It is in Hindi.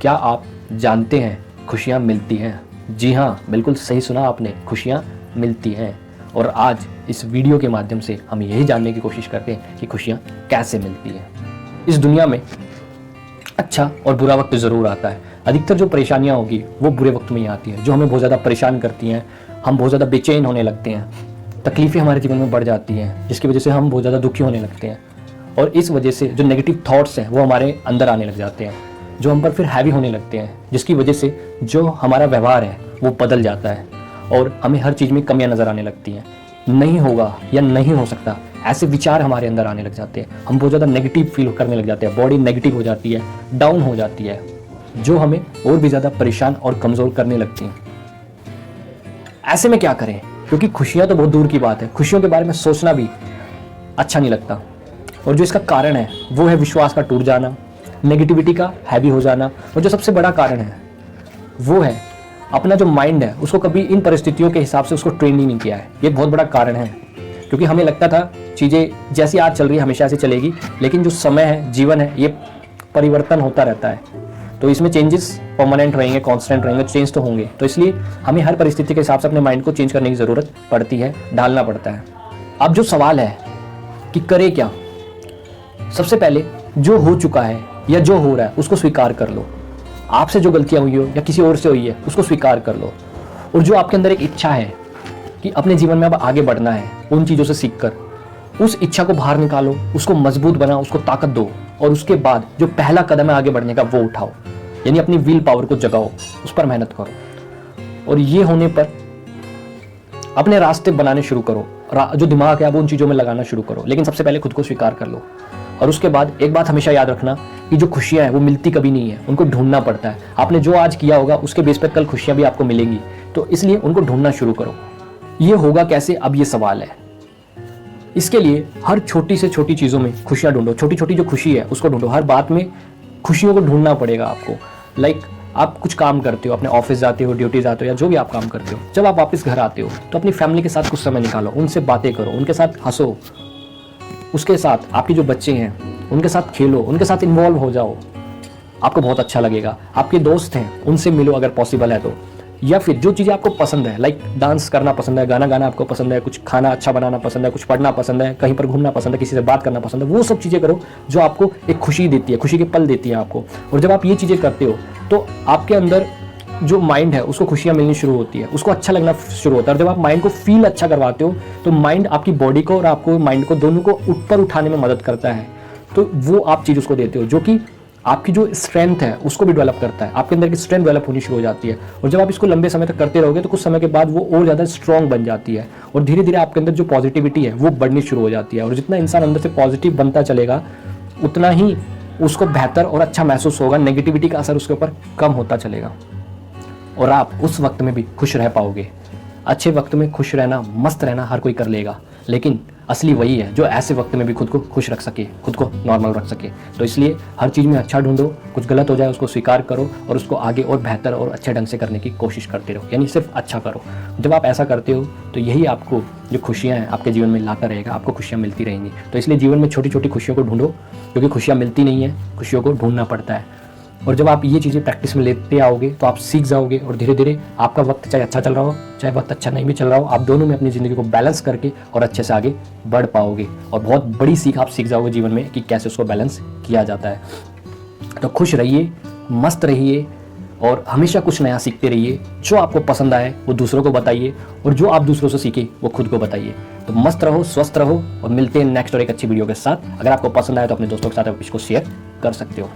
क्या आप जानते हैं खुशियाँ मिलती हैं? जी हाँ, बिल्कुल सही सुना आपने, खुशियाँ मिलती हैं। और आज इस वीडियो के माध्यम से हम यही जानने की कोशिश करते हैं कि खुशियाँ कैसे मिलती हैं। इस दुनिया में अच्छा और बुरा वक्त ज़रूर आता है। अधिकतर जो परेशानियाँ होगी वो बुरे वक्त में ही आती हैं, जो हमें बहुत ज़्यादा परेशान करती हैं। हम बहुत ज़्यादा बेचैन होने लगते हैं, तकलीफ़ें हमारे जीवन में बढ़ जाती हैं, जिसकी वजह से हम बहुत ज़्यादा दुखी होने लगते हैं। और इस वजह से जो नेगेटिव थॉट्स हैं वो हमारे अंदर आने लग जाते हैं, जो हम पर फिर हैवी होने लगते हैं, जिसकी वजह से जो हमारा व्यवहार है वो बदल जाता है और हमें हर चीज़ में कमियां नज़र आने लगती हैं। नहीं होगा या नहीं हो सकता, ऐसे विचार हमारे अंदर आने लग जाते हैं। हम बहुत ज़्यादा नेगेटिव फील करने लग जाते हैं, बॉडी नेगेटिव हो जाती है, डाउन हो जाती है, जो हमें और भी ज़्यादा परेशान और कमज़ोर करने लगती हैं। ऐसे में क्या करें? क्योंकि खुशियाँ तो बहुत दूर की बात है, खुशियों के बारे में सोचना भी अच्छा नहीं लगता। और जो इसका कारण है वो है विश्वास का टूट जाना, नेगेटिविटी का हैवी हो जाना। और जो सबसे बड़ा कारण है वो है अपना जो माइंड है उसको कभी इन परिस्थितियों के हिसाब से उसको ट्रेन ही नहीं किया है। ये बहुत बड़ा कारण है, क्योंकि हमें लगता था चीज़ें जैसी आज चल रही है हमेशा ऐसे चलेगी, लेकिन जो समय है, जीवन है, ये परिवर्तन होता रहता है। तो इसमें चेंजेस परमानेंट रहेंगे, कांस्टेंट रहेंगे, चेंज तो होंगे। तो इसलिए हमें हर परिस्थिति के हिसाब से अपने माइंड को चेंज करने की ज़रूरत पड़ती है, ढालना पड़ता है। अब जो सवाल है कि करें क्या, सबसे पहले जो हो चुका है या जो हो रहा है उसको स्वीकार कर लो। आपसे जो गलतियां हुई हो या किसी और से हुई है उसको स्वीकार कर लो। और जो आपके अंदर एक इच्छा है कि अपने जीवन में अब आगे बढ़ना है, उन चीज़ों से सीखकर उस इच्छा को बाहर निकालो, उसको मजबूत बनाओ, उसको ताकत दो। और उसके बाद जो पहला कदम है आगे बढ़ने का वो उठाओ, यानी अपनी विल पावर को जगाओ, उस पर मेहनत करो। और ये होने पर अपने रास्ते बनाने शुरू करो, जो दिमाग है अब उन चीज़ों में लगाना शुरू करो। लेकिन सबसे पहले खुद को स्वीकार कर लो। और उसके बाद एक बात हमेशा याद रखना कि जो खुशियाँ हैं वो मिलती कभी नहीं है, उनको ढूंढना पड़ता है। आपने जो आज किया होगा उसके बेस पर कल खुशियाँ भी आपको मिलेंगी, तो इसलिए उनको ढूंढना शुरू करो। ये होगा कैसे, अब ये सवाल है। इसके लिए हर छोटी से छोटी चीज़ों में खुशियाँ ढूंढो, छोटी छोटी जो खुशी है उसको ढूंढो। हर बात में खुशियों को ढूंढना पड़ेगा आपको। लाइक आप कुछ काम करते हो, अपने ऑफिस जाते हो, ड्यूटी जाते हो, या जो भी आप काम करते हो, जब आप वापस घर आते हो तो अपनी फैमिली के साथ कुछ समय निकालो, उनसे बातें करो, उनके साथ हंसो। उसके साथ आपके जो बच्चे हैं उनके साथ खेलो, उनके साथ इन्वॉल्व हो जाओ, आपको बहुत अच्छा लगेगा। आपके दोस्त हैं उनसे मिलो अगर पॉसिबल है तो। या फिर जो चीज़ें आपको पसंद है, लाइक डांस करना पसंद है, गाना गाना आपको पसंद है, कुछ खाना अच्छा बनाना पसंद है, कुछ पढ़ना पसंद है, कहीं पर घूमना पसंद है, किसी से बात करना पसंद है, वो सब चीज़ें करो जो आपको एक खुशी देती है, खुशी के पल देती है आपको। और जब आप ये चीज़ें करते हो तो आपके अंदर जो माइंड है उसको खुशियाँ मिलनी शुरू होती है, उसको अच्छा लगना शुरू होता है। और जब आप माइंड को फील अच्छा करवाते हो तो माइंड आपकी बॉडी को और आपको माइंड को दोनों को ऊपर उठाने में मदद करता है। तो वो आप चीज़ उसको देते हो जो कि आपकी जो स्ट्रेंथ है उसको भी डेवलप करता है, आपके अंदर की स्ट्रेंथ डेवलप होनी शुरू हो जाती है। और जब आप इसको लंबे समय तक करते रहोगे तो कुछ समय के बाद वो और ज़्यादा स्ट्रॉन्ग बन जाती है, और धीरे धीरे आपके अंदर जो पॉजिटिविटी है वो बढ़नी शुरू हो जाती है। और जितना इंसान अंदर से पॉजिटिव बनता चलेगा उतना ही उसको बेहतर और अच्छा महसूस होगा, नेगेटिविटी का असर उसके ऊपर कम होता चलेगा और आप उस वक्त में भी खुश रह पाओगे। अच्छे वक्त में खुश रहना, मस्त रहना हर कोई कर लेगा, लेकिन असली वही है जो ऐसे वक्त में भी खुद को खुश रख सके, खुद को नॉर्मल रख सके। तो इसलिए हर चीज़ में अच्छा ढूंढो, कुछ गलत हो जाए उसको स्वीकार करो और उसको आगे और बेहतर और अच्छे ढंग से करने की कोशिश करते रहो, यानी सिर्फ अच्छा करो। जब आप ऐसा करते हो तो यही आपको जो खुशियाँ हैं आपके जीवन में लाता रहेगा, आपको खुशियाँ मिलती रहेंगी। तो इसलिए जीवन में छोटी छोटी खुशियों को ढूंढो, क्योंकि खुशियाँ मिलती नहीं है, खुशियों को ढूंढना पड़ता है। और जब आप ये चीज़ें प्रैक्टिस में लेते आओगे तो आप सीख जाओगे, और धीरे धीरे आपका वक्त चाहे अच्छा चल रहा हो चाहे वक्त अच्छा नहीं भी चल रहा हो, आप दोनों में अपनी ज़िंदगी को बैलेंस करके और अच्छे से आगे बढ़ पाओगे। और बहुत बड़ी सीख आप सीख जाओगे जीवन में कि कैसे उसको बैलेंस किया जाता है। तो खुश रहिए, मस्त रहिए और हमेशा कुछ नया सीखते रहिए। जो आपको पसंद आए वो दूसरों को बताइए, और जो आप दूसरों से सीखे वो खुद को बताइए। तो मस्त रहो, स्वस्थ रहो, और मिलते हैं नेक्स्ट और एक अच्छी वीडियो के साथ। अगर आपको पसंद आए तो अपने दोस्तों के साथ आप इसको शेयर कर सकते हो।